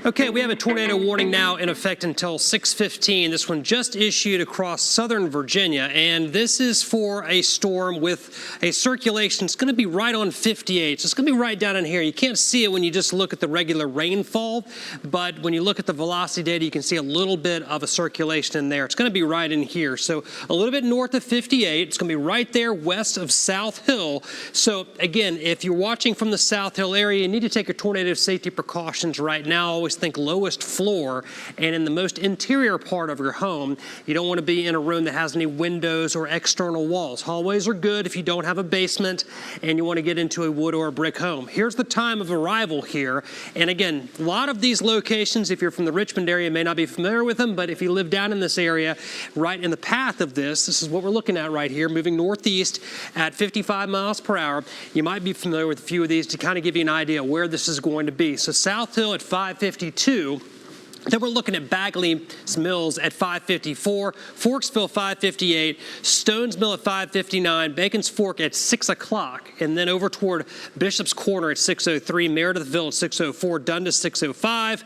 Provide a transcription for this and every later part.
Okay, we have a tornado warning now in effect until 6:15. This one just issued across southern Virginia, and this is for a storm with a circulation. It's going to be right on 58, so it's going to be right down in here. You can't see it when you just look at the regular rainfall, but when you look at the velocity data, you can see a little bit of a circulation in there. It's going to be right in here, so a little bit north of 58. It's going to be right there west of South Hill. So again, if you're watching from the South Hill area, you need to take your tornado safety precautions right now. Always think lowest floor and in the most interior part of your home. You don't want to be in a room that has any windows or external walls. Hallways are good if you don't have a basement and you want to get into a wood or a brick home. Here's the time of arrival here. And again, a lot of these locations, if you're from the Richmond area, may not be familiar with them, but if you live down in this area, right in the path of this is what we're looking at right here, moving northeast at 55 miles per hour. You might be familiar with a few of these to kind of give you an idea where this is going to be. So South Hill at 552. Then we're looking at Bagley Mills at 554, Forksville 558, Stones Mill at 559, Bacon's Fork at 6 o'clock, and then over toward Bishop's Corner at 603, Meredithville at 604, Dundas 605,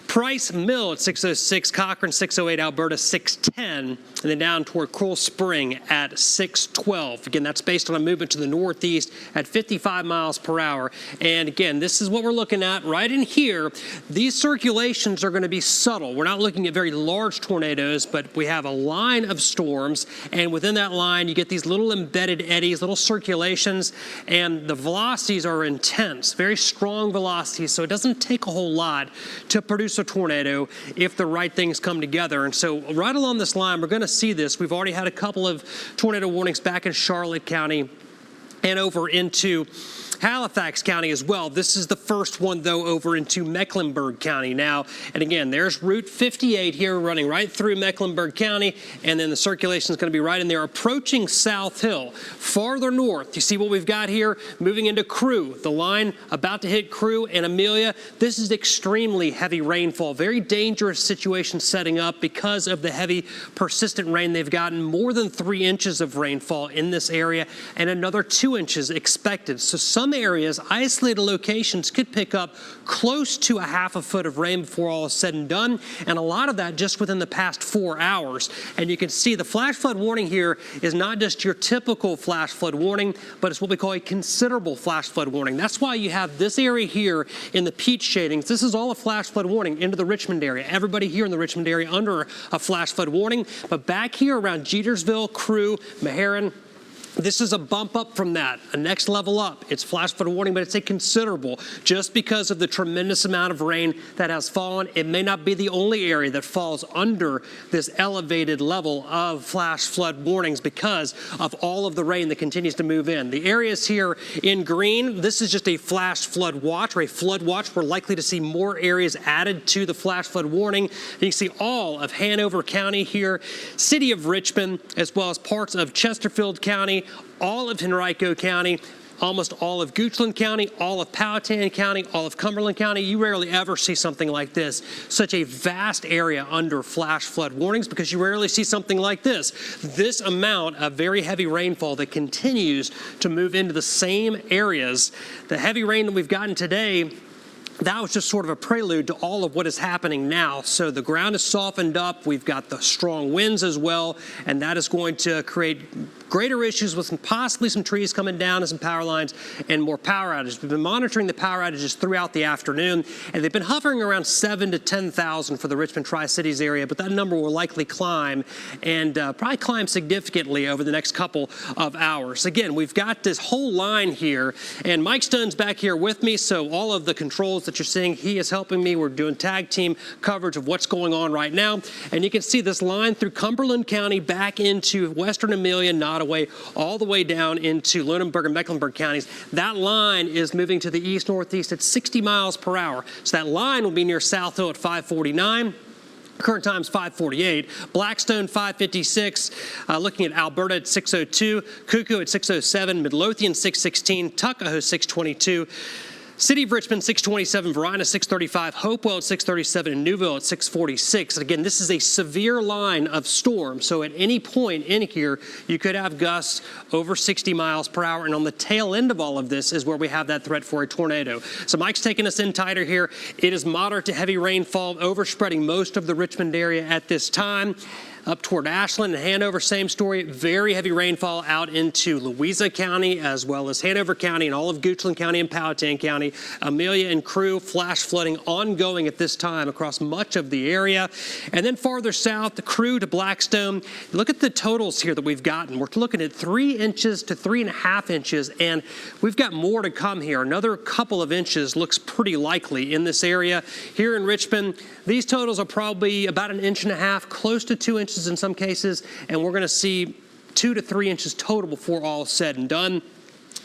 Price Mill at 606, Cochran 608, Alberta 610, and then down toward Coral Spring at 612. Again, that's based on a movement to the northeast at 55 miles per hour. And again, this is what we're looking at right in here. These circulations are going to be subtle. We're not looking at very large tornadoes, but we have a line of storms, and within that line, you get these little embedded eddies, little circulations, and the velocities are intense, very strong velocities, so it doesn't take a whole lot to produce a tornado if the right things come together. And so right along this line, we're going to see this. We've already had a couple of tornado warnings back in Charlotte County and over into Halifax County as well. This is the first one, though, over into Mecklenburg County now. And again, there's Route 58 here running right through Mecklenburg County, and then the circulation is going to be right in there approaching South Hill. Farther north, you see what we've got here moving into Crewe. The line about to hit Crewe and Amelia. This is extremely heavy rainfall. Very dangerous situation setting up because of the heavy persistent rain they've gotten. More than 3 inches of rainfall in this area and another 2 inches expected. So some areas, isolated locations, could pick up close to a half a foot of rain before all is said and done, and a lot of that just within the past 4 hours. And you can see the flash flood warning here is not just your typical flash flood warning, but it's what we call a considerable flash flood warning. That's why you have this area here in the peach shadings. This is all a flash flood warning into the Richmond area. Everybody here in the Richmond area under a flash flood warning, but back here around Jetersville, Crewe, Meherrin, this is a bump up from that, a next level up. It's flash flood warning, but it's a considerable, just because of the tremendous amount of rain that has fallen. It may not be the only area that falls under this elevated level of flash flood warnings because of all of the rain that continues to move in. The areas here in green, this is just a flash flood watch or a flood watch. We're likely to see more areas added to the flash flood warning. You can see all of Hanover County here, city of Richmond, as well as parts of Chesterfield County, all of Henrico County, almost all of Goochland County, all of Powhatan County, all of Cumberland County. You rarely ever see something like this. Such a vast area under flash flood warnings because you rarely see something like this. This amount of very heavy rainfall that continues to move into the same areas. The heavy rain that we've gotten today, that was just sort of a prelude to all of what is happening now. So the ground is softened up. We've got the strong winds as well, and that is going to create greater issues with possibly some trees coming down and some power lines and more power outages. We've been monitoring the power outages throughout the afternoon, and they've been hovering around 7,000 to 10,000 for the Richmond Tri-Cities area, but that number will likely climb and probably climb significantly over the next couple of hours. Again, we've got this whole line here, and Mike Stone's back here with me, so all of the controls that you're seeing, he is helping me. We're doing tag team coverage of what's going on right now, and you can see this line through Cumberland County back into western Amelia, Nottoway, all the way down into Lunenburg and Mecklenburg counties. That line is moving to the east-northeast at 60 miles per hour. So that line will be near South Hill at 549. Current time's 548. Blackstone 556. Looking at Alberta at 602. Cuckoo at 607. Midlothian 616. Tuckahoe 622. City of Richmond, 627, Varina, 635, Hopewell at 637, and Newville at 646. And again, this is a severe line of storm, so at any point in here, you could have gusts over 60 miles per hour, and on the tail end of all of this is where we have that threat for a tornado. So Mike's taking us in tighter here. It is moderate to heavy rainfall, overspreading most of the Richmond area at this time. Up toward Ashland and Hanover, same story. Very heavy rainfall out into Louisa County, as well as Hanover County and all of Goochland County and Powhatan County. Amelia and Crew, flash flooding ongoing at this time across much of the area. And then farther south, the Crew to Blackstone. Look at the totals here that we've gotten. We're looking at 3 inches to 3.5 inches, and we've got more to come here. Another couple of inches looks pretty likely in this area. Here in Richmond, these totals are probably about 1.5 inches, close to 2 inches in some cases, and we're going to see 2 to 3 inches total before all is said and done.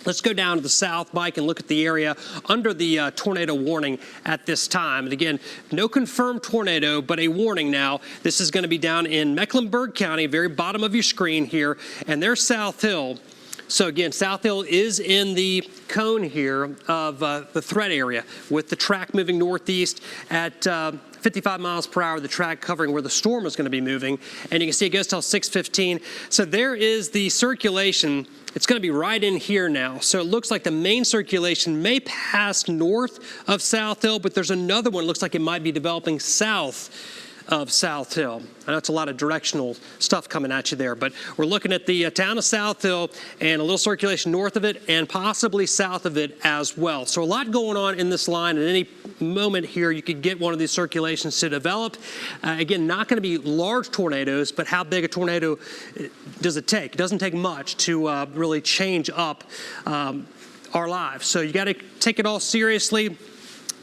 Let's go down to the south, Mike, and look at the area under the tornado warning at this time. And again, no confirmed tornado, but a warning now. This is going to be down in Mecklenburg County, very bottom of your screen here, and there's South Hill. So again, South Hill is in the cone here of the threat area, with the track moving northeast at 55 miles per hour, the track covering where the storm is going to be moving. And you can see it goes till 6:15. So there is the circulation. It's going to be right in here now. So it looks like the main circulation may pass north of South Hill, but there's another one. It looks like it might be developing south of South Hill. I know it's a lot of directional stuff coming at you there, but we're looking at the town of South Hill and a little circulation north of it and possibly south of it as well. So a lot going on in this line. At any moment here, you could get one of these circulations to develop. Again, not going to be large tornadoes, but how big a tornado does it take? It doesn't take much to really change up our lives. So you got to take it all seriously.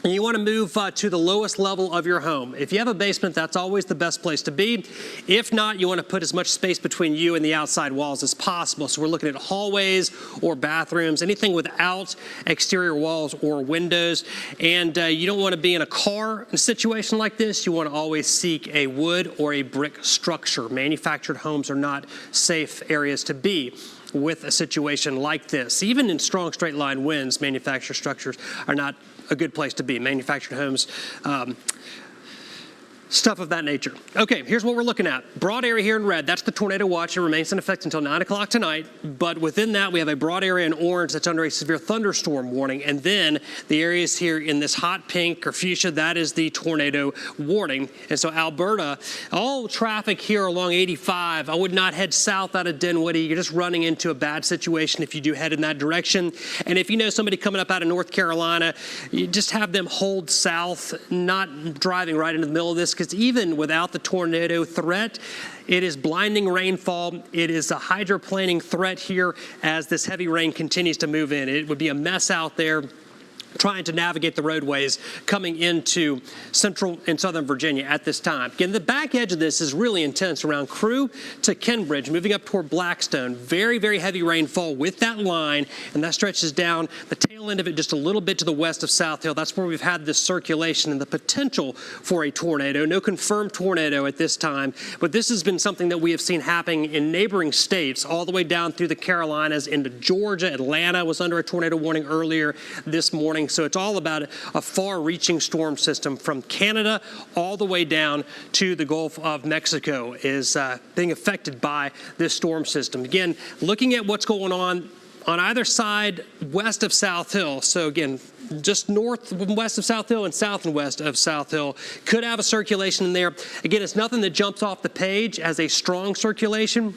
And you want to move to the lowest level of your home. If you have a basement, that's always the best place to be. If not, you want to put as much space between you and the outside walls as possible. So we're looking at hallways or bathrooms, anything without exterior walls or windows. And you don't want to be in a car in a situation like this. You want to always seek a wood or a brick structure. Manufactured homes are not safe areas to be with a situation like this. Even in strong straight line winds, manufactured structures are not a good place to be. Manufactured homes, stuff of that nature. Okay, here's what we're looking at. Broad area here in red, that's the tornado watch. It remains in effect until 9 o'clock tonight. But within that, we have a broad area in orange that's under a severe thunderstorm warning. And then the areas here in this hot pink or fuchsia, that is the tornado warning. And so Alberta, all traffic here along 85, I would not head south out of Dinwiddie. You're just running into a bad situation if you do head in that direction. And if you know somebody coming up out of North Carolina, you just have them hold south, not driving right into the middle of this, because even without the tornado threat, it is blinding rainfall. It is a hydroplaning threat here as this heavy rain continues to move in. It would be a mess out there trying to navigate the roadways coming into central and southern Virginia at this time. Again, the back edge of this is really intense around Crew to Kenbridge, moving up toward Blackstone. Very, very heavy rainfall with that line, and that stretches down the tail end of it just a little bit to the west of South Hill. That's where we've had this circulation and the potential for a tornado. No confirmed tornado at this time, but this has been something that we have seen happening in neighboring states all the way down through the Carolinas into Georgia. Atlanta was under a tornado warning earlier this morning. So it's all about a far-reaching storm system from Canada all the way down to the Gulf of Mexico is being affected by this storm system. Again, looking at what's going on either side west of South Hill. So again, just north and west of South Hill and south and west of South Hill could have a circulation in there. Again, it's nothing that jumps off the page as a strong circulation.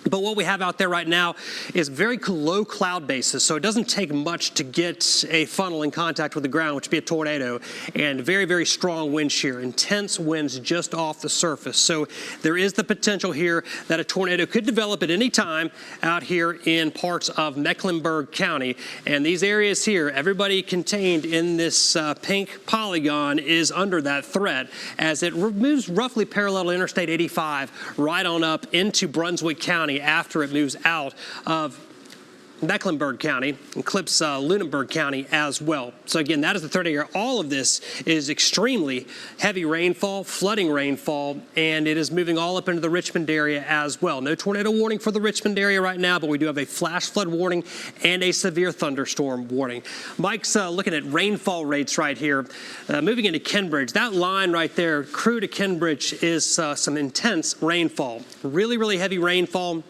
But what we have out there right now is very low cloud basis, so it doesn't take much to get a funnel in contact with the ground, which would be a tornado, and very, very strong wind shear, intense winds just off the surface. So there is the potential here that a tornado could develop at any time out here in parts of Mecklenburg County. And these areas here, everybody contained in this pink polygon is under that threat as it moves roughly parallel to Interstate 85 right on up into Brunswick County after it moves out of Mecklenburg County and clips Lunenburg County as well. So again, that is the third area. All of this is extremely heavy rainfall, flooding rainfall, and it is moving all up into the Richmond area as well. No tornado warning for the Richmond area right now, but we do have a flash flood warning and a severe thunderstorm warning. Mike's looking at rainfall rates right here. Moving into Kenbridge, that line right there, Crew to Kenbridge, is some intense rainfall. Really, really heavy rainfall.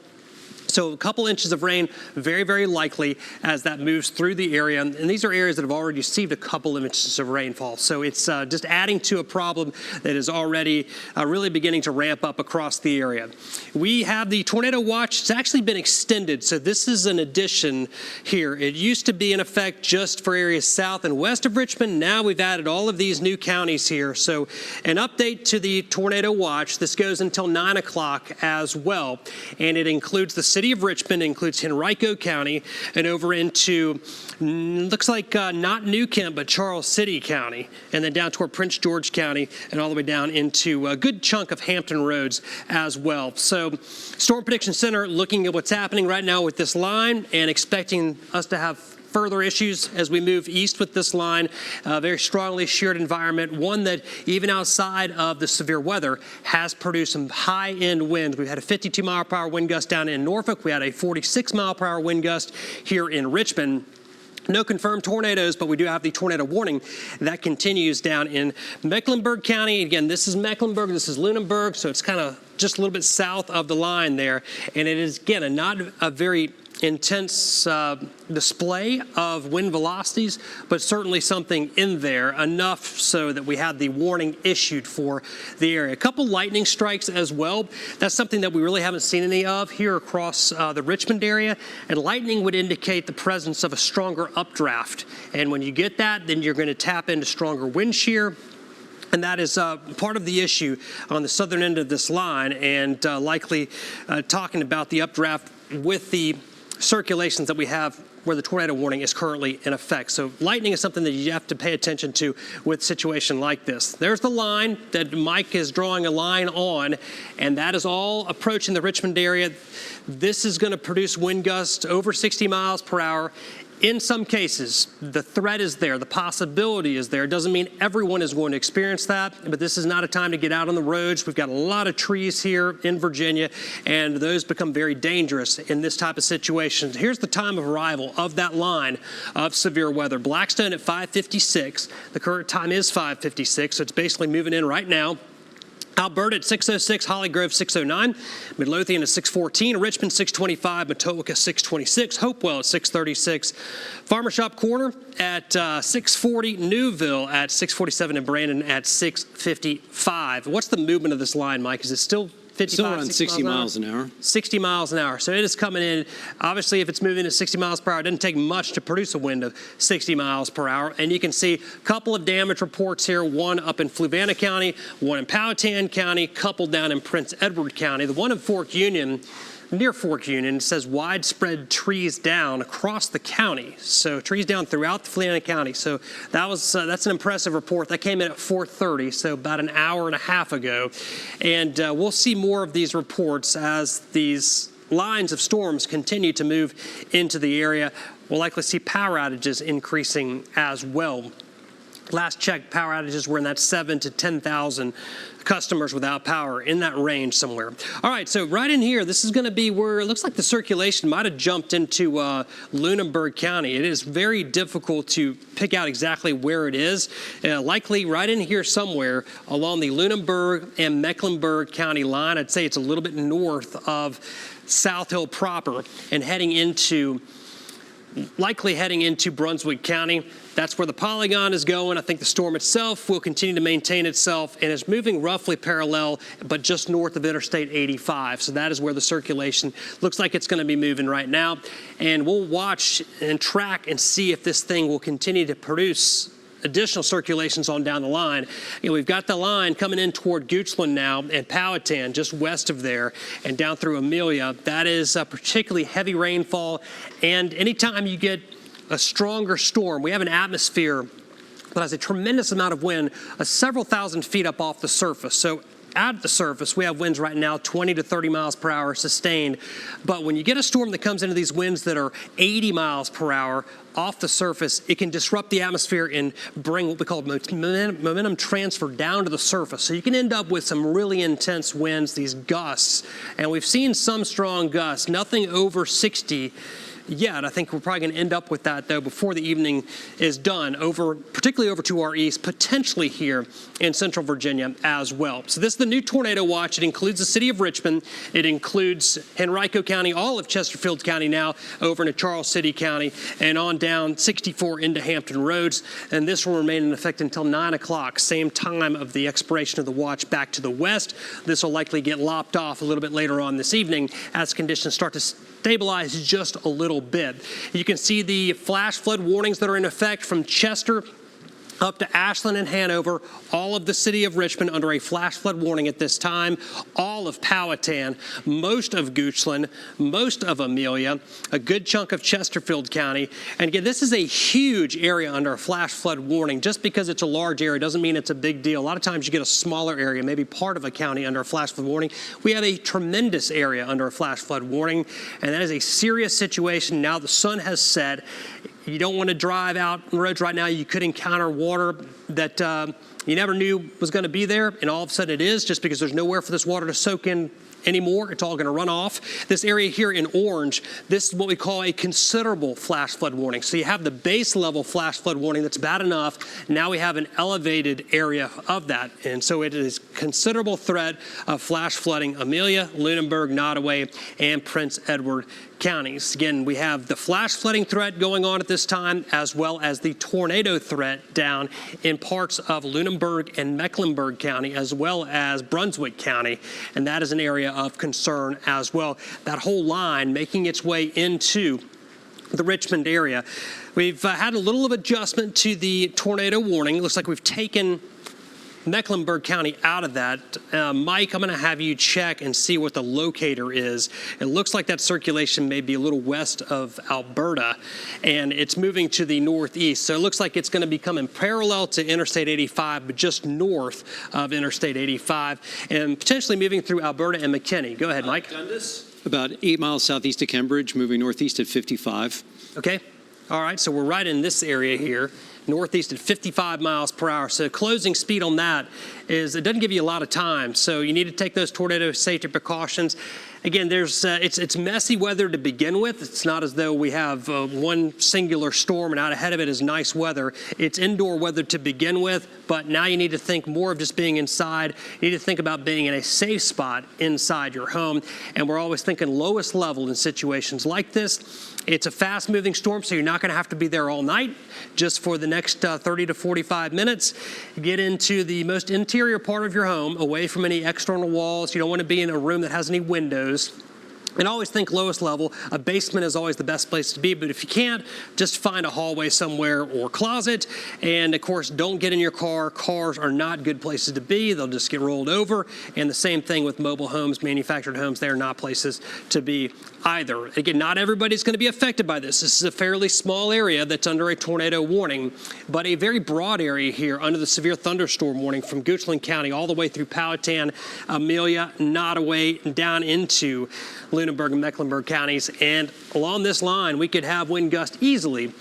So a couple inches of rain, very, very likely as that moves through the area. And these are areas that have already received a couple of inches of rainfall. So it's just adding to a problem that is already really beginning to ramp up across the area. We have the tornado watch. It's actually been extended. So this is an addition here. It used to be in effect just for areas south and west of Richmond. Now we've added all of these new counties here. So an update to the tornado watch. This goes until 9 o'clock as well. And it includes the city of Richmond, includes Henrico County, and over into, looks like not New Kent, but Charles City County, and then down toward Prince George County, and all the way down into a good chunk of Hampton Roads as well. So Storm Prediction Center looking at what's happening right now with this line and expecting us to have further issues as we move east with this line. Very strongly sheared environment, one that even outside of the severe weather has produced some high-end winds. We've had a 52-mile-per-hour wind gust down in Norfolk. We had a 46-mile-per-hour wind gust here in Richmond. No confirmed tornadoes, but we do have the tornado warning that continues down in Mecklenburg County. Again, this is Mecklenburg, this is Lunenburg, so it's kind of just a little bit south of the line there. And it is, again, not a very intense display of wind velocities, but certainly something in there, enough so that we had the warning issued for the area. A couple lightning strikes as well. That's something that we really haven't seen any of here across the Richmond area, and lightning would indicate the presence of a stronger updraft. And when you get that, then you're going to tap into stronger wind shear. And that is part of the issue on the southern end of this line, and likely talking about the updraft with the circulations that we have where the tornado warning is currently in effect. So lightning is something that you have to pay attention to with a situation like this. There's the line that Mike is drawing a line on, and that is all approaching the Richmond area. This is going to produce wind gusts over 60 miles per hour. In some cases, the threat is there, the possibility is there. It doesn't mean everyone is going to experience that, but this is not a time to get out on the roads. We've got a lot of trees here in Virginia, and those become very dangerous in this type of situation. Here's the time of arrival of that line of severe weather. Blackstone at 5:56. The current time is 5:56, so it's basically moving in right now. Alberta at 6:06, Holly Grove 6:09, Midlothian at 6:14, Richmond 6:25, Matoaka 6:26, Hopewell at 6:36, Farmer Shop Corner at 6:40, Newville at 6:47, and Brandon at 6:55. What's the movement of this line, Mike? Is it still 55, still around 60 miles an hour? 60 miles an hour. So it is coming in. Obviously, if it's moving at 60 miles per hour, it doesn't take much to produce a wind of 60 miles per hour. And you can see a couple of damage reports here, one up in Fluvanna County, one in Powhatan County, couple down in Prince Edward County. The one in Fork Union, near Fork Union, says widespread trees down across the county. So trees down throughout the Fluvanna County. So that's an impressive report. That came in at 4:30, so about an hour and a half ago. And we'll see more of these reports as these lines of storms continue to move into the area. We'll likely see power outages increasing as well. Last check, power outages were in that 7,000 to 10,000 customers without power, in that range somewhere. All right, so right in here, this is going to be where it looks like the circulation might have jumped into Lunenburg County. It is very difficult to pick out exactly where it is. Likely right in here somewhere along the Lunenburg and Mecklenburg County line. I'd say it's a little bit north of South Hill proper and likely heading into Brunswick County. That's where the polygon is going. I think the storm itself will continue to maintain itself and is moving roughly parallel, but just north of Interstate 85. So that is where the circulation looks like it's going to be moving right now. And we'll watch and track and see if this thing will continue to produce additional circulations on down the line. We've got the line coming in toward Goochland now and Powhatan, just west of there, and down through Amelia. That is particularly heavy rainfall. And anytime you get a stronger storm, we have an atmosphere that has a tremendous amount of wind, several thousand feet up off the surface. So at the surface, we have winds right now 20 to 30 miles per hour sustained. But when you get a storm that comes into these winds that are 80 miles per hour off the surface, it can disrupt the atmosphere and bring what we call momentum transfer down to the surface. So you can end up with some really intense winds, these gusts. And we've seen some strong gusts, nothing over 60 yet. I think we're probably going to end up with that, though, before the evening is done, particularly over to our east, potentially here in central Virginia as well. So this is the new tornado watch. It includes the city of Richmond. It includes Henrico County, all of Chesterfield County now, over into Charles City County, and on down 64 into Hampton Roads. And this will remain in effect until 9 o'clock, same time of the expiration of the watch back to the west. This will likely get lopped off a little bit later on this evening as conditions start to stabilize just a little bit. You can see the flash flood warnings that are in effect from Chester up to Ashland and Hanover, all of the city of Richmond under a flash flood warning at this time, all of Powhatan, most of Goochland, most of Amelia, a good chunk of Chesterfield County. And again, this is a huge area under a flash flood warning. Just because it's a large area doesn't mean it's a big deal. A lot of times you get a smaller area, maybe part of a county under a flash flood warning. We have a tremendous area under a flash flood warning, and that is a serious situation. Now the sun has set. You don't want to drive out on the roads right now. You could encounter water that you never knew was going to be there, and all of a sudden it is, just because there's nowhere for this water to soak in anymore. It's all going to run off. This area here in orange, this is what we call a considerable flash flood warning. So you have the base level flash flood warning that's bad enough. Now we have an elevated area of that. And so it is considerable threat of flash flooding Amelia, Lunenburg, Nottoway, and Prince Edward counties. Again, we have the flash flooding threat going on at this time, as well as the tornado threat down in parts of Lunenburg and Mecklenburg County, as well as Brunswick County. And that is an area of concern as well. That whole line making its way into the Richmond area. We've had a little of adjustment to the tornado warning. It looks like we've taken Mecklenburg County out of that. Mike, I'm going to have you check and see what the locator is. It looks like that circulation may be a little west of Alberta, and it's moving to the northeast. So it looks like it's going to be coming parallel to Interstate 85, but just north of Interstate 85, and potentially moving through Alberta and McKinney. Go ahead, Mike. About 8 miles southeast of Cambridge, moving northeast at 55. Okay. All right. So we're right in this area here, northeast at 55 miles per hour. So closing speed on that is, it doesn't give you a lot of time. So you need to take those tornado safety precautions. Again, it's messy weather to begin with. It's not as though we have one singular storm and out ahead of it is nice weather. It's indoor weather to begin with, but now you need to think more of just being inside. You need to think about being in a safe spot inside your home. And we're always thinking lowest level in situations like this. It's a fast-moving storm, so you're not going to have to be there all night. Just for the next 30 to 45 minutes, get into the most interior part of your home, away from any external walls. You don't want to be in a room that has any windows. And always think lowest level. A basement is always the best place to be, but if you can't, just find a hallway somewhere or closet. And of course, don't get in your car. Cars are not good places to be. They'll just get rolled over. And the same thing with mobile homes, manufactured homes. They're not places to be either. Again, not everybody's going to be affected by this. This is a fairly small area that's under a tornado warning, but a very broad area here under the severe thunderstorm warning from Goochland County all the way through Powhatan, Amelia, Nottoway, down into Lunenburg and Mecklenburg counties. And along this line, we could have wind gusts easily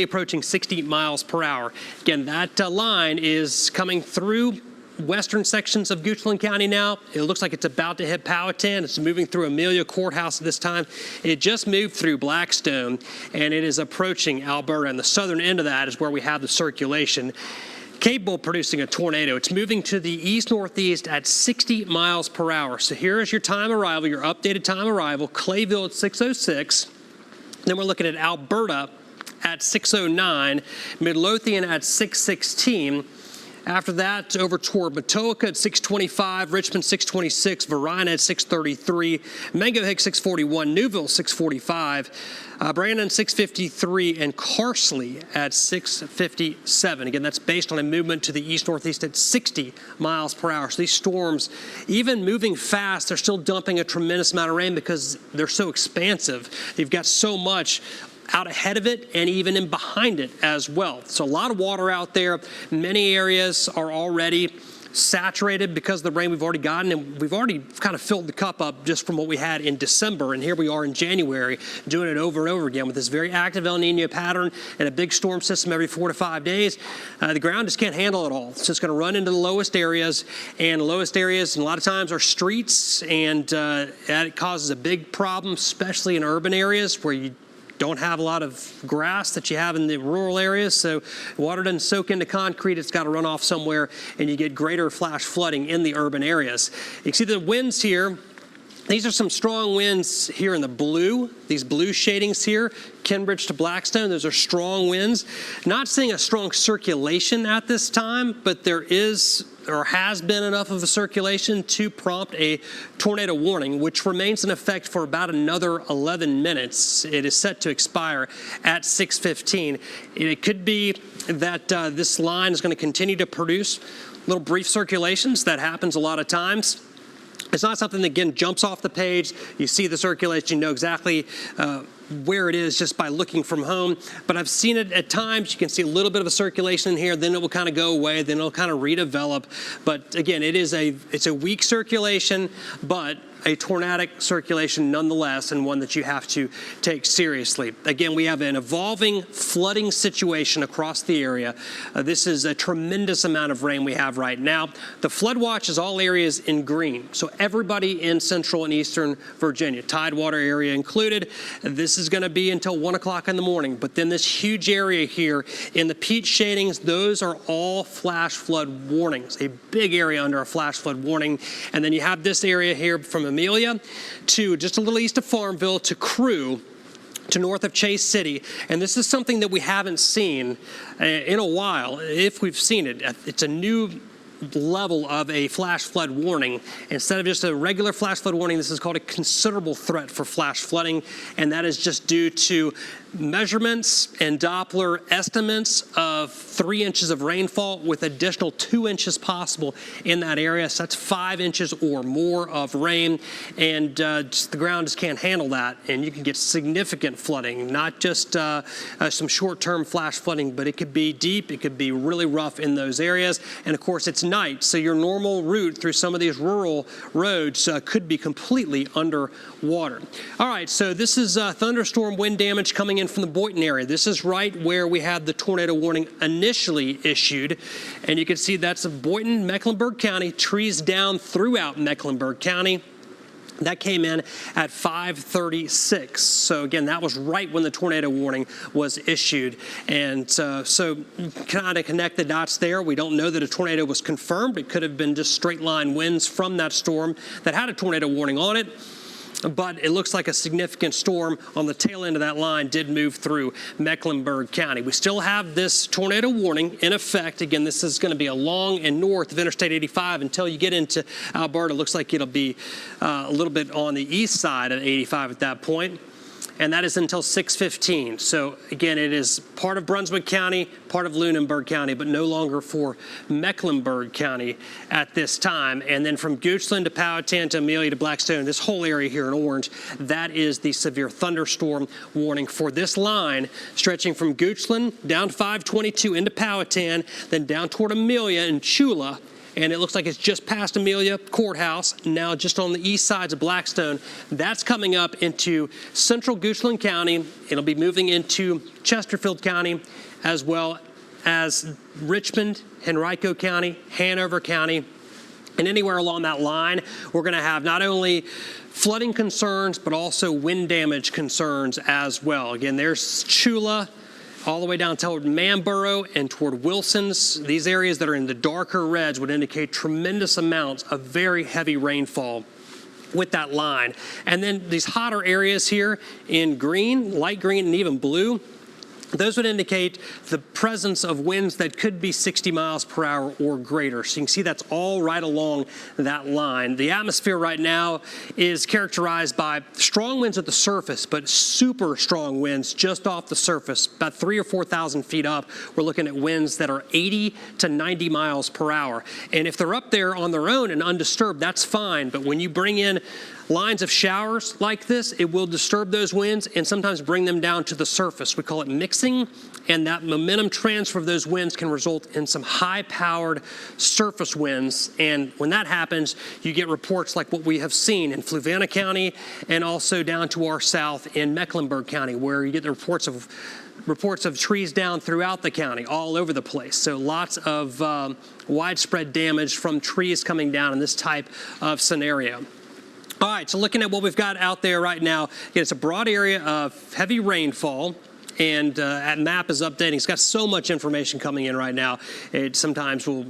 approaching 60 miles per hour. Again, that line is coming through western sections of Goochland County now. It looks like it's about to hit Powhatan. It's moving through Amelia Courthouse at this time. It just moved through Blackstone, and it is approaching Alberta. And the southern end of that is where we have the circulation capable of producing a tornado. It's moving to the east-northeast at 60 miles per hour. So here is your time arrival, your updated time arrival. Clayville at 6:06. Then we're looking at Alberta at 6:09, Midlothian at 6:16. After that, over toward Matoaka at 6:25, Richmond 6:26, Varina at 6:33, Mango Hick 6:41, Newville 6:45, Brandon 6:53, and Carsley at 6:57. Again, that's based on a movement to the east-northeast at 60 miles per hour. So these storms, even moving fast, they're still dumping a tremendous amount of rain because they're so expansive. You've got so much out ahead of it and even in behind it as well. So a lot of water out there. Many areas are already saturated because of the rain we've already gotten, and we've already kind of filled the cup up just from what we had in December, and here we are in January doing it over and over again with this very active El Nino pattern and a big storm system every 4 to 5 days. The ground just can't handle it all. It's just going to run into the lowest areas, and the lowest areas a lot of times are streets, and that causes a big problem, especially in urban areas where you don't have a lot of grass that you have in the rural areas, so water doesn't soak into concrete. It's got to run off somewhere, and you get greater flash flooding in the urban areas. You can see the winds here. These are some strong winds here in the blue, these blue shadings here, Cambridge to Blackstone. Those are strong winds. Not seeing a strong circulation at this time, but there is or has been enough of a circulation to prompt a tornado warning, which remains in effect for about another 11 minutes. It is set to expire at 6:15. It could be that this line is going to continue to produce little brief circulations. That happens a lot of times. It's not something that, again, jumps off the page. You see the circulation, you know exactly where it is just by looking from home. But I've seen it at times. You can see a little bit of a circulation in here, then it will kind of go away, then it'll kind of redevelop. But again, it's a weak circulation, but a tornadic circulation nonetheless, and one that you have to take seriously. Again, we have an evolving flooding situation across the area. This is a tremendous amount of rain we have right now. The flood watch is all areas in green, so everybody in central and eastern Virginia, Tidewater area included. This is going to be until 1 o'clock in the morning, but then this huge area here in the peach shadings, those are all flash flood warnings, a big area under a flash flood warning. And then you have this area here from Amelia to just a little east of Farmville to Crew to north of Chase City. And this is something that we haven't seen in a while. If we've seen it, it's a new level of a flash flood warning. Instead of just a regular flash flood warning, this is called a considerable threat for flash flooding, and that is just due to measurements and Doppler estimates of 3 inches of rainfall with additional 2 inches possible in that area. So that's 5 inches or more of rain, and the ground just can't handle that, and you can get significant flooding, not just some short-term flash flooding, but it could be deep, it could be really rough in those areas. And of course it's night, so your normal route through some of these rural roads could be completely underwater. All right, so this is thunderstorm wind damage coming in from the Boynton area. This is right where we had the tornado warning initially issued, and you can see that's Boynton, Mecklenburg County, trees down throughout Mecklenburg County. That came in at 5:36. So again, that was right when the tornado warning was issued. And so kind of connect the dots there. We don't know that a tornado was confirmed. It could have been just straight line winds from that storm that had a tornado warning on it. But it looks like a significant storm on the tail end of that line did move through Mecklenburg County. We still have this tornado warning in effect. Again, this is going to be along and north of Interstate 85 until you get into Alberta. It looks like it'll be a little bit on the east side of 85 at that point. And that is until 6:15. So again, it is part of Brunswick County, part of Lunenburg County, but no longer for Mecklenburg County at this time. And then from Goochland to Powhatan to Amelia to Blackstone, this whole area here in orange, that is the severe thunderstorm warning for this line stretching from Goochland down 522 into Powhatan, then down toward Amelia and Chula. And it looks like it's just past Amelia Courthouse, now just on the east sides of Blackstone. That's coming up into central Goochland County. It'll be moving into Chesterfield County, as well as Richmond, Henrico County, Hanover County. And anywhere along that line, we're going to have not only flooding concerns, but also wind damage concerns as well. Again, there's Chula, all the way down toward Manborough and toward Wilson's. These areas that are in the darker reds would indicate tremendous amounts of very heavy rainfall with that line. And then these hotter areas here in green, light green, and even blue, those would indicate the presence of winds that could be 60 miles per hour or greater. So you can see that's all right along that line. The atmosphere right now is characterized by strong winds at the surface, but super strong winds just off the surface, about 3,000 or 4,000 feet up. We're looking at winds that are 80 to 90 miles per hour. And if they're up there on their own and undisturbed, that's fine. But when you bring in lines of showers like this, it will disturb those winds and sometimes bring them down to the surface. We call it mixing, and that momentum transfer of those winds can result in some high-powered surface winds. And when that happens, you get reports like what we have seen in Fluvanna County and also down to our south in Mecklenburg County, where you get the reports of trees down throughout the county, all over the place. So lots of widespread damage from trees coming down in this type of scenario. All right, so looking at what we've got out there right now, it's a broad area of heavy rainfall. And that map is updating. It's got so much information coming in right now. It sometimes will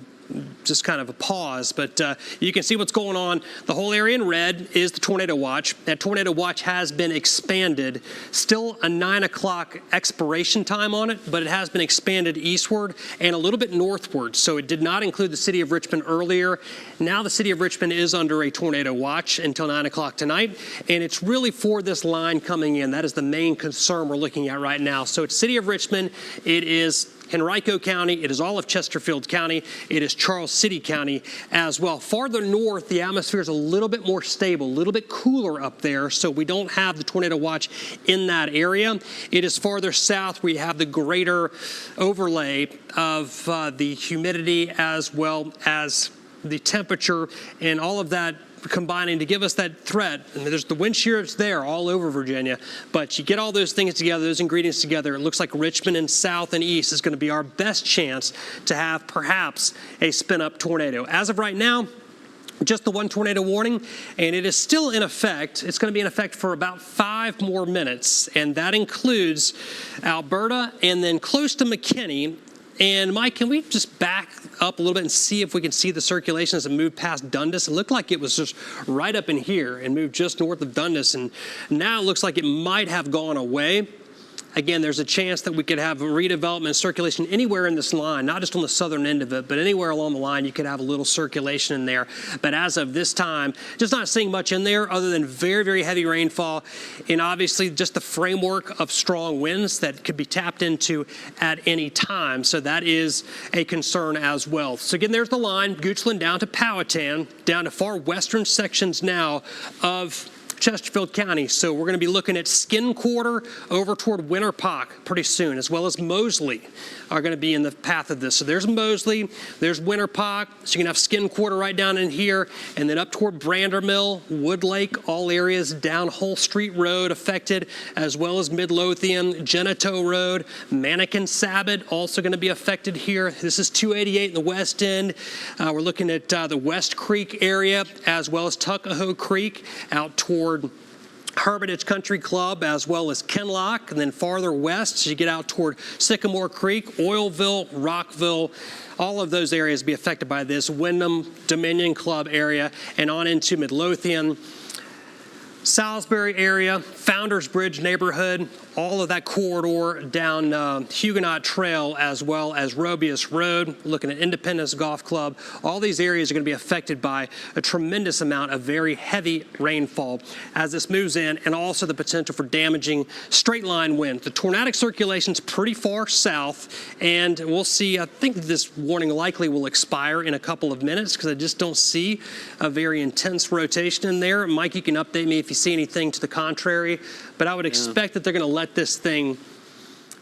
just kind of a pause, but you can see what's going on. The whole area in red is the tornado watch. That tornado watch has been expanded. Still a 9 o'clock expiration time on it, but it has been expanded eastward and a little bit northward. So it did not include the city of Richmond earlier. Now the city of Richmond is under a tornado watch until 9 o'clock tonight, and it's really for this line coming in. That is the main concern we're looking at right now. So it's city of Richmond. It is Henrico County, it is all of Chesterfield County, it is Charles City County as well. Farther north, the atmosphere is a little bit more stable, a little bit cooler up there, so we don't have the tornado watch in that area. It is farther south where you have the greater overlay of the humidity as well as the temperature and all of that combining to give us that threat. And there's the wind shear, it's there all over Virginia, but you get all those things together, those ingredients together, it looks like Richmond and south and east is going to be our best chance to have perhaps a spin-up tornado. As of right now, just the one tornado warning, and it is still in effect. It's going to be in effect for about 5 more minutes, and that includes Alberta and then close to McKinney. And Mike, can we just back up a little bit and see if we can see the circulation as it moved past Dundas? It looked like it was just right up in here and moved just north of Dundas, and now it looks like it might have gone away. Again, there's a chance that we could have a redevelopment circulation anywhere in this line, not just on the southern end of it, but anywhere along the line you could have a little circulation in there. But as of this time, just not seeing much in there other than very, very heavy rainfall and obviously just the framework of strong winds that could be tapped into at any time. So that is a concern as well. So again, there's the line, Goochland down to Powhatan, down to far western sections now of Chesterfield County. So we're going to be looking at Skin Quarter over toward Winterpock pretty soon, as well as Mosley are going to be in the path of this. So there's Mosley, there's Winterpock, so you can have Skin Quarter right down in here, and then up toward Brandermill, Woodlake, all areas down Hull Street Road affected, as well as Midlothian, Genito Road, Mannequin Sabot also going to be affected here. This is 288 in the west end. We're looking at the West Creek area, as well as Tuckahoe Creek out toward Hermitage Country Club, as well as Kenlock, and then farther west as you get out toward Sycamore Creek, Oilville, Rockville, all of those areas be affected by this. Wyndham, Dominion Club area, and on into Midlothian, Salisbury area, Founders Bridge neighborhood, all of that corridor down Huguenot Trail, as well as Robius Road, looking at Independence Golf Club. All these areas are going to be affected by a tremendous amount of very heavy rainfall as this moves in, and also the potential for damaging straight line wind. The tornadic circulation is pretty far south, and we'll see. I think this warning likely will expire in a couple of minutes because I just don't see a very intense rotation in there. Mike, you can update me if you see anything to the contrary, but I would expect that they're going to let this thing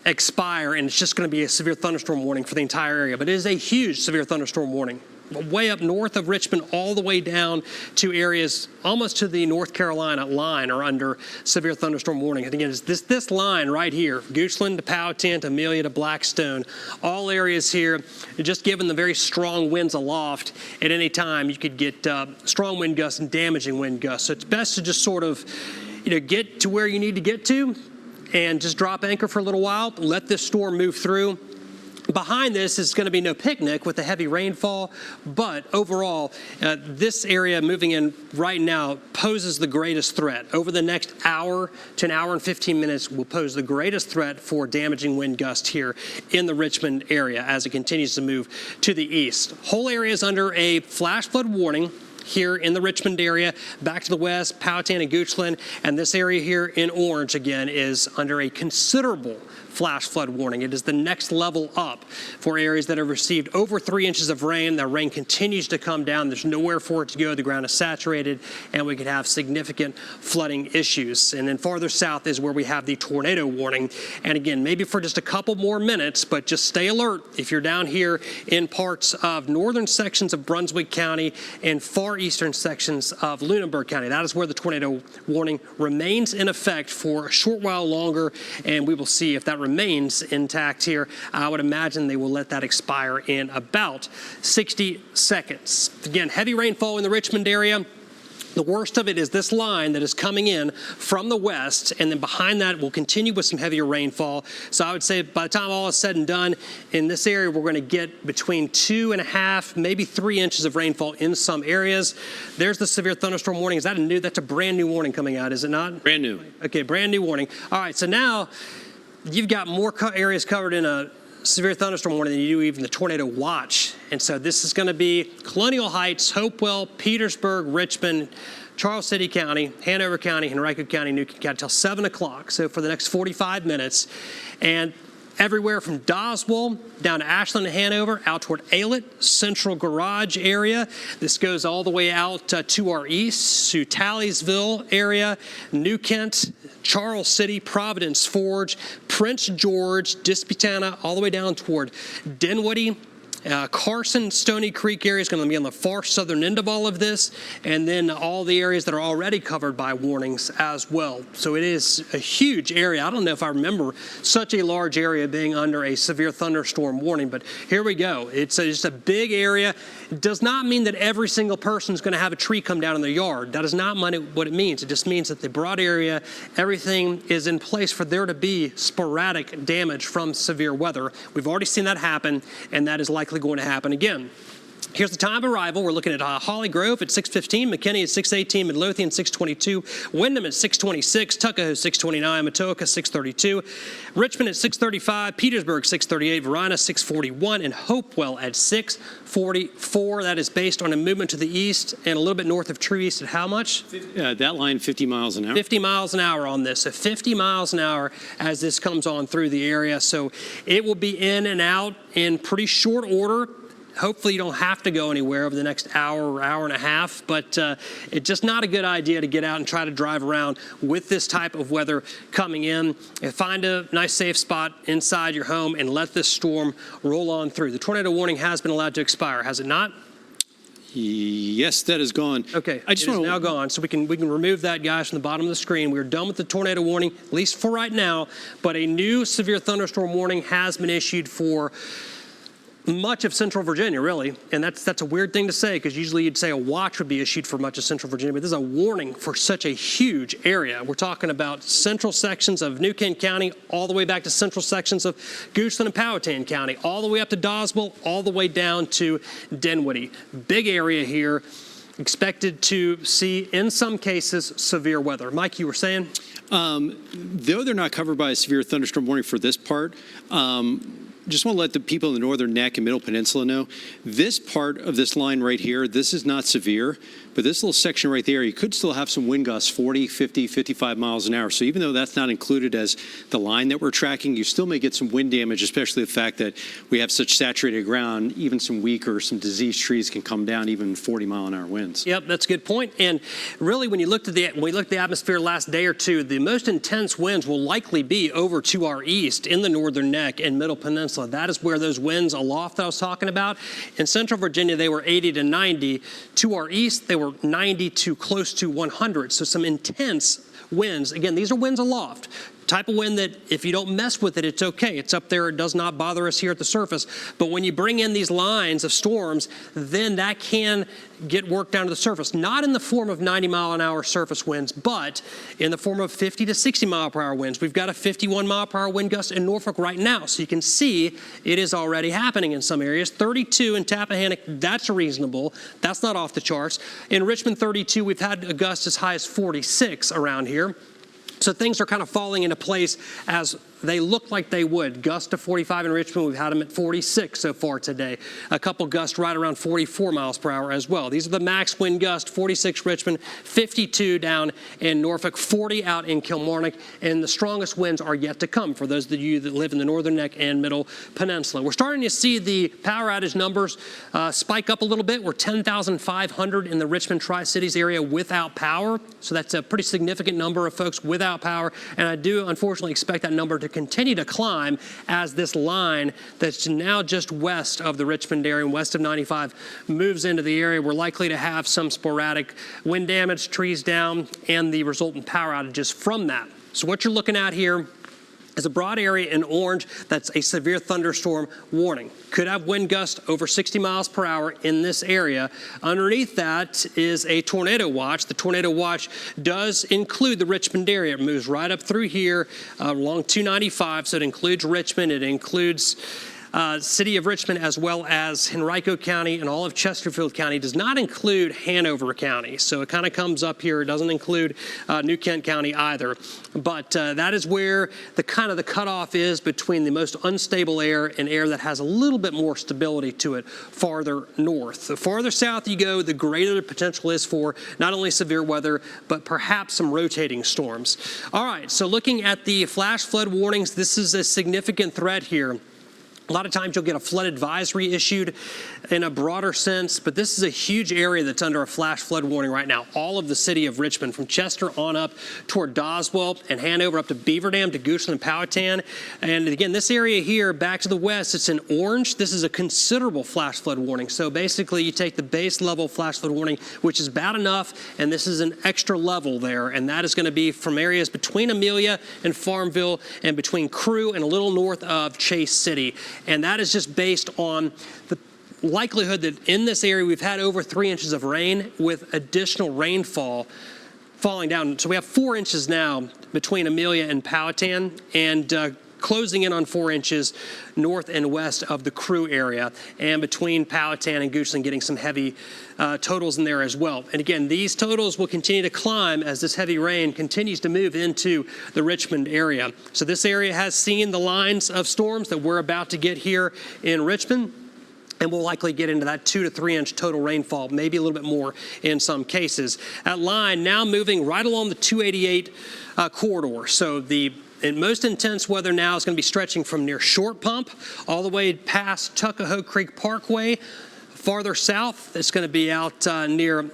expire, and it's just going to be a severe thunderstorm warning for the entire area. But it is a huge severe thunderstorm warning. Way up north of Richmond, all the way down to areas almost to the North Carolina line are under severe thunderstorm warning. And again, it's this line right here, Goochland to Powhatan to Amelia to Blackstone, all areas here, just given the very strong winds aloft, at any time you could get strong wind gusts and damaging wind gusts. So it's best to just sort of get to where you need to get to and just drop anchor for a little while, let this storm move through. Behind this is going to be no picnic with the heavy rainfall, but overall, this area moving in right now poses the greatest threat. Over the next hour to an hour and 15 minutes will pose the greatest threat for damaging wind gusts here in the Richmond area as it continues to move to the east. Whole area is under a flash flood warning here in the Richmond area, back to the west, Powhatan and Goochland, and this area here in orange again is under a considerable flash flood warning. It is the next level up for areas that have received over 3 inches of rain. That rain continues to come down. There's nowhere for it to go. The ground is saturated, and we could have significant flooding issues. And then farther south is where we have the tornado warning. And again, maybe for just a couple more minutes, but just stay alert if you're down here in parts of northern sections of Brunswick County and far eastern sections of Lunenburg County. That is where the tornado warning remains in effect for a short while longer, and we will see if that remains intact here. I would imagine they will let that expire in about 60 seconds. Again, heavy rainfall in the Richmond area. The worst of it is this line that is coming in from the west, and then behind that we'll continue with some heavier rainfall. So I would say by the time all is said and done, in this area we're going to get between 2.5, maybe 3 inches of rainfall in some areas. There's the severe thunderstorm warning. Is that that's a brand new warning coming out, is it not? Brand new. Okay, brand new warning. All right, so now you've got more areas covered in a severe thunderstorm warning than you do even the tornado watch. And so this is going to be Colonial Heights, Hopewell, Petersburg, Richmond, Charles City County, Hanover County, Henrico County, Newton County until 7 o'clock. So for the next 45 minutes. And everywhere from Doswell down to Ashland and Hanover, out toward Aylett, Central Garage area. This goes all the way out to our east, to Talliesville area, New Kent, Charles City, Providence Forge, Prince George, Disputana, all the way down toward Dinwiddie. Carson, Stony Creek area is going to be on the far southern end of all of this, and then all the areas that are already covered by warnings as well. So it is a huge area. I don't know if I remember such a large area being under a severe thunderstorm warning, but here we go. It's just a big area. It does not mean that every single person is going to have a tree come down in their yard. That is not what it means. It just means that the broad area, everything is in place for there to be sporadic damage from severe weather. We've already seen that happen, and that is likely going to happen again. Here's the time of arrival. We're looking at Holly Grove at 6:15, McKinney at 6:18, Midlothian 6:22, Wyndham at 6:26, Tuckahoe 6:29, Matoaka 6:32, Richmond at 6:35, Petersburg 6:38, Varina 6:41, and Hopewell at 6:44. That is based on a movement to the east and a little bit north of True East at how much? That line 50 miles an hour. 50 miles an hour on this. So 50 miles an hour as this comes on through the area. So it will be in and out in pretty short order. Hopefully you don't have to go anywhere over the next hour or hour and a half, but it's just not a good idea to get out and try to drive around with this type of weather coming in. And find a nice safe spot inside your home and let this storm roll on through. The tornado warning has been allowed to expire, has it not? Yes, that is gone. Okay, it is now gone, so we can remove that, guys, from the bottom of the screen. We're done with the tornado warning, at least for right now, but a new severe thunderstorm warning has been issued for much of central Virginia, really. And that's a weird thing to say, because usually you'd say a watch would be issued for much of central Virginia, but this is a warning for such a huge area. We're talking about central sections of New Kent County, all the way back to central sections of Goochland and Powhatan County, all the way up to Doswell, all the way down to Dinwiddie. Big area here. Expected to see, in some cases, severe weather. Mike, you were saying? Though they're not covered by a severe thunderstorm warning for this part, just want to let the people in the northern neck and middle peninsula know, this part of this line right here, this is not severe, but this little section right there, you could still have some wind gusts, 40, 50, 55 miles an hour. So even though that's not included as the line that we're tracking, you still may get some wind damage, especially the fact that we have such saturated ground. Even some weaker, some diseased trees can come down even 40-mile-an-hour winds. Yep, that's a good point. And really, when we looked at the atmosphere last day or two, the most intense winds will likely be over to our east in the northern neck and middle peninsula. That is where those winds aloft that I was talking about. In central Virginia, they were 80 to 90. To our east, they were 90 to close to 100. So some intense winds. Again, these are winds aloft. Type of wind that if you don't mess with it, it's okay. It's up there. It does not bother us here at the surface. But when you bring in these lines of storms, then that can get worked down to the surface. Not in the form of 90-mile-an-hour surface winds, but in the form of 50 to 60-mile-per-hour winds. We've got a 51-mile-per-hour wind gust in Norfolk right now, so you can see it is already happening in some areas. 32 in Tappahannock, that's reasonable. That's not off the charts. In Richmond, 32, we've had a gust as high as 46 around here. So things are kind of falling into place as they look like they would. Gusts to 45 in Richmond, we've had them at 46 so far today. A couple gusts right around 44 miles per hour as well. These are the max wind gust, 46 Richmond, 52 down in Norfolk, 40 out in Kilmarnock, and the strongest winds are yet to come for those of you that live in the Northern Neck and Middle Peninsula. We're starting to see the power outage numbers spike up a little bit. We're 10,500 in the Richmond Tri-Cities area without power, so that's a pretty significant number of folks without power, and I do unfortunately expect that number to continue to climb as this line that's now just west of the Richmond area and west of 95 moves into the area. We're likely to have some sporadic wind damage, trees down, and the resultant power outages from that. So what you're looking at here is a broad area in orange that's a severe thunderstorm warning. Could have wind gusts over 60 miles per hour in this area. Underneath that is a tornado watch. The tornado watch does include the Richmond area. It moves right up through here along 295, so it includes Richmond. It includes City of Richmond as well as Henrico County and all of Chesterfield County. Does not include Hanover County, so it kind of comes up here. It doesn't include New Kent County either, but that is where the cutoff is between the most unstable air and air that has a little bit more stability to it farther north. The farther south you go, the greater the potential is for not only severe weather, but perhaps some rotating storms. All right, so looking at the flash flood warnings, this is a significant threat here. A lot of times you'll get a flood advisory issued in a broader sense, but this is a huge area that's under a flash flood warning right now. All of the city of Richmond, from Chester on up toward Doswell and Hanover up to Beaver Dam to Goochland and Powhatan. And again, this area here back to the west, it's in orange. This is a considerable flash flood warning. So basically you take the base level flash flood warning, which is bad enough, and this is an extra level there. And that is going to be from areas between Amelia and Farmville and between Crew and a little north of Chase City. And that is just based on the likelihood that in this area we've had over 3 inches of rain with additional rainfall falling down. So we have 4 inches now between Amelia and Powhatan, and closing in on 4 inches north and west of the Crew area, and between Powhatan and Goochland getting some heavy totals in there as well. And again, these totals will continue to climb as this heavy rain continues to move into the Richmond area. So this area has seen the lines of storms that we're about to get here in Richmond, and we'll likely get into that 2 to 3 inch total rainfall, maybe a little bit more in some cases. That line now moving right along the 288 corridor. So the most intense weather now is going to be stretching from near Short Pump all the way past Tuckahoe Creek Parkway. Farther south, it's going to be out near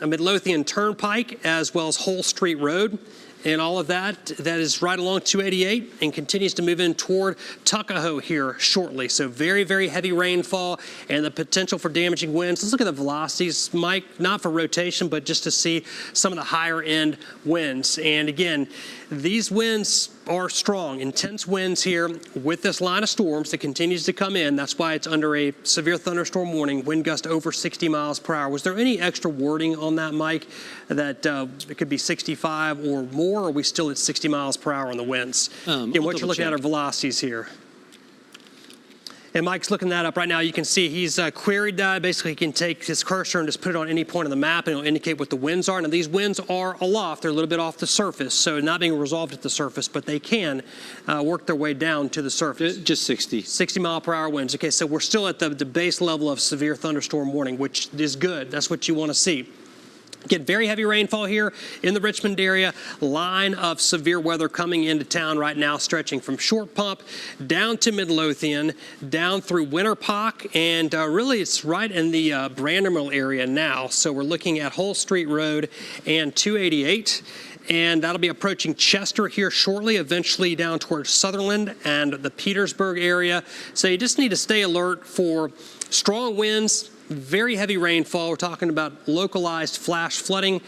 Midlothian Turnpike as well as Whole Street Road. And all of that is right along 288 and continues to move in toward Tuckahoe here shortly. So very, very heavy rainfall and the potential for damaging winds. Let's look at the velocities, Mike, not for rotation, but just to see some of the higher end winds. And again, these winds are strong, intense winds here with this line of storms that continues to come in. That's why it's under a severe thunderstorm warning, wind gust over 60 miles per hour. Was there any extra wording on that, Mike, that it could be 65 or more, or are we still at 60 miles per hour on the winds? Again, what you're looking at are velocities here. And Mike's looking that up right now. You can see he's queried that. Basically, he can take his cursor and just put it on any point on the map, and it'll indicate what the winds are. Now, these winds are aloft. They're a little bit off the surface, so not being resolved at the surface, but they can work their way down to the surface. Just 60. 60 mile per hour winds. Okay, so we're still at the base level of severe thunderstorm warning, which is good. That's what you want to see. Get very heavy rainfall here in the Richmond area. Line of severe weather coming into town right now, stretching from Short Pump down to Midlothian, down through Winterpock, and really it's right in the Brandermill area now. So we're looking at Whole Street Road and 288. And that'll be approaching Chester here shortly, eventually down towards Sutherland and the Petersburg area. So you just need to stay alert for strong winds, very heavy rainfall. We're talking about localized flash flooding.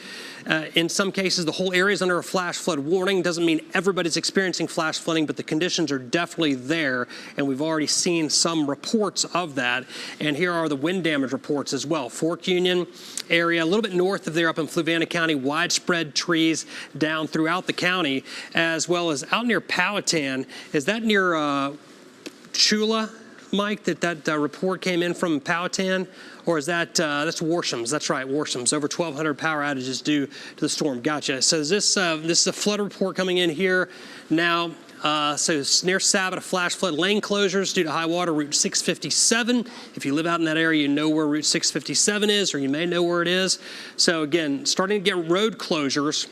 In some cases, the whole area is under a flash flood warning. Doesn't mean everybody's experiencing flash flooding, but the conditions are definitely there, and we've already seen some reports of that. And here are the wind damage reports as well. Fork Union area, a little bit north of there up in Fluvanna County, widespread trees down throughout the county, as well as out near Powhatan. Is that near Chula, Mike, that report came in from Powhatan? Or is that's Warsham's? That's right, Warsham's. Over 1,200 power outages due to the storm. Gotcha. So this is a flood report coming in here now So near Sabbath, a flash flood, lane closures due to high water, Route 657. If you live out in that area, you know where Route 657 is, or you may know where it is. So again, starting to get road closures.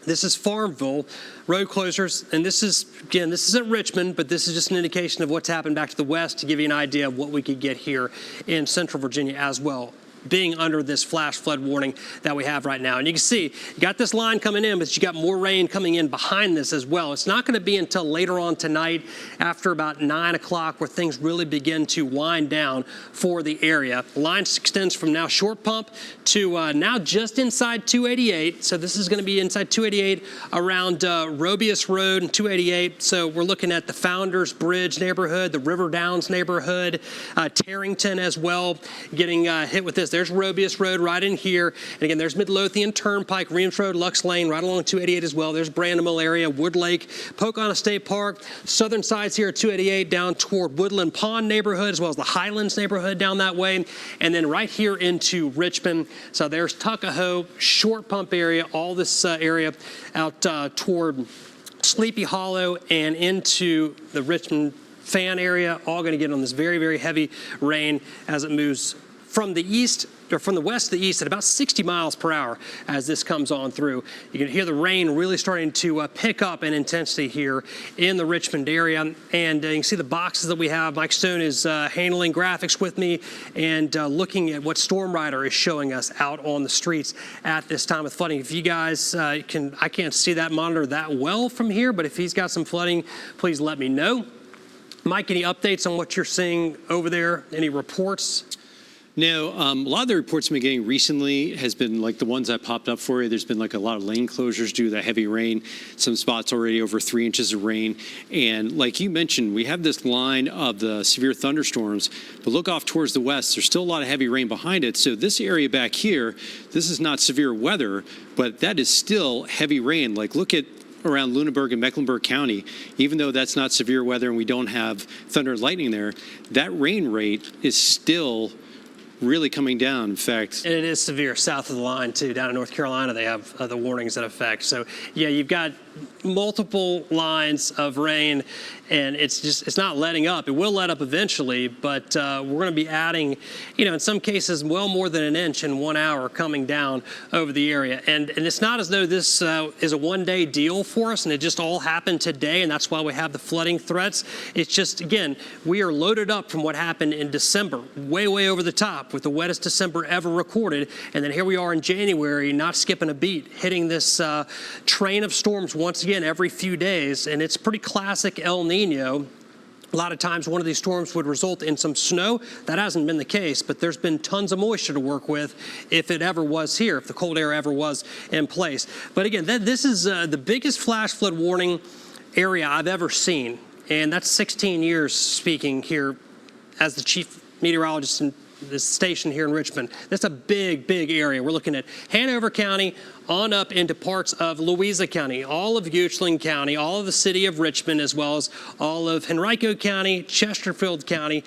This is Farmville, road closures, and this isn't Richmond, but this is just an indication of what's happened back to the west to give you an idea of what we could get here in central Virginia as well, being under this flash flood warning that we have right now. And you can see, you got this line coming in, but you got more rain coming in behind this as well. It's not going to be until later on tonight, after about 9 o'clock, where things really begin to wind down for the area. The line extends from now Short Pump to now just inside 288. So this is going to be inside 288 around Robius Road and 288. So we're looking at the Founders Bridge neighborhood, the River Downs neighborhood, Tarrington as well, getting hit with this. There's Robius Road right in here. And again, there's Midlothian Turnpike, Reams Road, Lux Lane, right along 288 as well. There's Brandon Mill area, Wood Lake, Pocahontas State Park. Southern sides here at 288 down toward Woodland Pond neighborhood, as well as the Highlands neighborhood down that way. And then right here into Richmond. So there's Tuckahoe, Short Pump area, all this area out toward Sleepy Hollow and into the Richmond Fan area, all going to get on this very, very heavy rain as it moves from the east, or from the west to the east at about 60 miles per hour as this comes on through. You can hear the rain really starting to pick up in intensity here in the Richmond area. And you can see the boxes that we have. Mike Stone is handling graphics with me and looking at what Storm Rider is showing us out on the streets at this time with flooding. If you guys I can't see that monitor that well from here, but if he's got some flooding, please let me know. Mike, any updates on what you're seeing over there? Any reports? No, a lot of the reports I've been getting recently has been like the ones that popped up for you. There's been like a lot of lane closures due to the heavy rain, some spots already over 3 inches of rain. And like you mentioned, we have this line of the severe thunderstorms, but look off towards the west, there's still a lot of heavy rain behind it. So this area back here, this is not severe weather, but that is still heavy rain. Like look at around Lunenburg and Mecklenburg County, even though that's not severe weather and we don't have thunder and lightning there, that rain rate is still really coming down, in fact. And it is severe south of the line, too. Down in North Carolina, they have the warnings in effect. So, yeah, you've got multiple lines of rain, and it's not letting up. It will let up eventually, but we're going to be adding, in some cases, well more than an inch in 1 hour coming down over the area. And it's not as though this is a one-day deal for us, and it just all happened today, and that's why we have the flooding threats. It's just, again, we are loaded up from what happened in December, way, way over the top, with the wettest December ever recorded. And then here we are in January, not skipping a beat, hitting this train of storms once again every few days. And it's pretty classic El Nino. A lot of times one of these storms would result in some snow. That hasn't been the case, but there's been tons of moisture to work with if it ever was here, if the cold air ever was in place. But again, this is the biggest flash flood warning area I've ever seen. And that's 16 years speaking here as the chief meteorologist in this station here in Richmond. That's a big, big area. We're looking at Hanover County on up into parts of Louisa County, all of Goochland County, all of the city of Richmond, as well as all of Henrico County, Chesterfield County,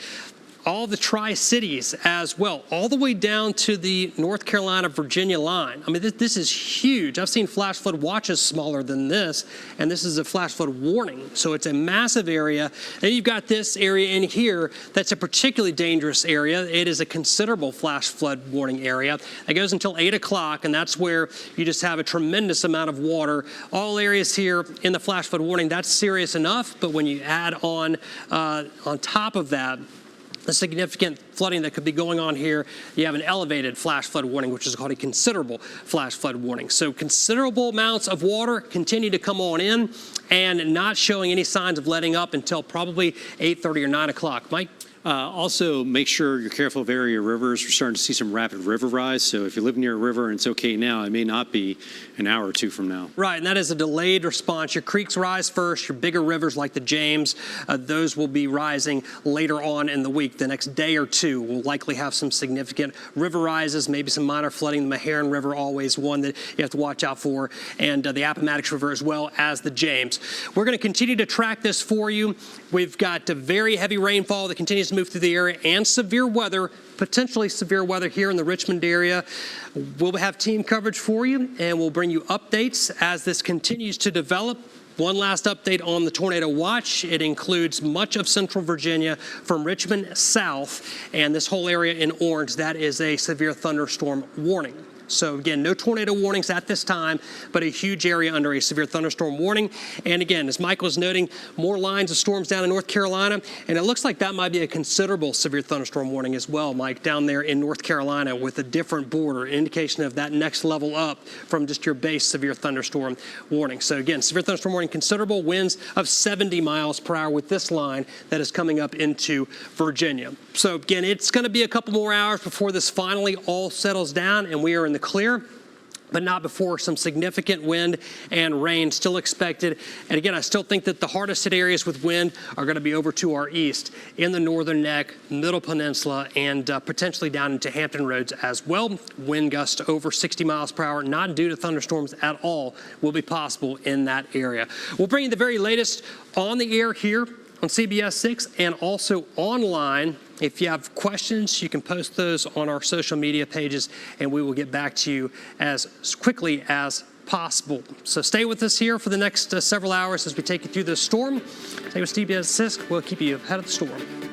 all the Tri-Cities as well, all the way down to the North Carolina-Virginia line. I mean, this is huge. I've seen flash flood watches smaller than this, and this is a flash flood warning. So it's a massive area. And you've got this area in here that's a particularly dangerous area. It is a considerable flash flood warning area. It goes until 8 o'clock, and that's where you just have a tremendous amount of water. All areas here in the flash flood warning, that's serious enough, but when you add on top of that, the significant flooding that could be going on here, you have an elevated flash flood warning, which is called a considerable flash flood warning. So considerable amounts of water continue to come on in and not showing any signs of letting up until probably 8:30 or 9 o'clock. Mike? Also, make sure you're careful of area rivers. We're starting to see some rapid river rise. So if you live near a river and it's okay now, it may not be an hour or two from now. Right, and that is a delayed response. Your creeks rise first. Your bigger rivers like the James, those will be rising later on in the week. The next day or two will likely have some significant river rises, maybe some minor flooding. The Meharon River, always one that you have to watch out for, and the Appomattox River as well as the James. We're going to continue to track this for you. We've got a very heavy rainfall that continues to move through the area and severe weather, potentially severe weather here in the Richmond area. We'll have team coverage for you, and we'll bring you updates as this continues to develop. One last update on the tornado watch. It includes much of central Virginia from Richmond south, and this whole area in orange, that is a severe thunderstorm warning. So again, no tornado warnings at this time, but a huge area under a severe thunderstorm warning. And again, as Michael was noting, more lines of storms down in North Carolina, and it looks like that might be a considerable severe thunderstorm warning as well, Mike, down there in North Carolina with a different border, indication of that next level up from just your base severe thunderstorm warning. So again, severe thunderstorm warning, considerable winds of 70 miles per hour with this line that is coming up into Virginia. So again, it's going to be a couple more hours before this finally all settles down and we are in the clear, but not before some significant wind and rain still expected. And again, I still think that the hardest hit areas with wind are going to be over to our east in the northern neck, middle peninsula, and potentially down into Hampton Roads as well. Wind gusts over 60 miles per hour, not due to thunderstorms at all, will be possible in that area. We'll bring you the very latest on the air here on CBS 6 and also online. If you have questions, you can post those on our social media pages, and we will get back to you as quickly as possible. So stay with us here for the next several hours as we take you through this storm. Stay with CBS 6. We'll keep you ahead of the storm.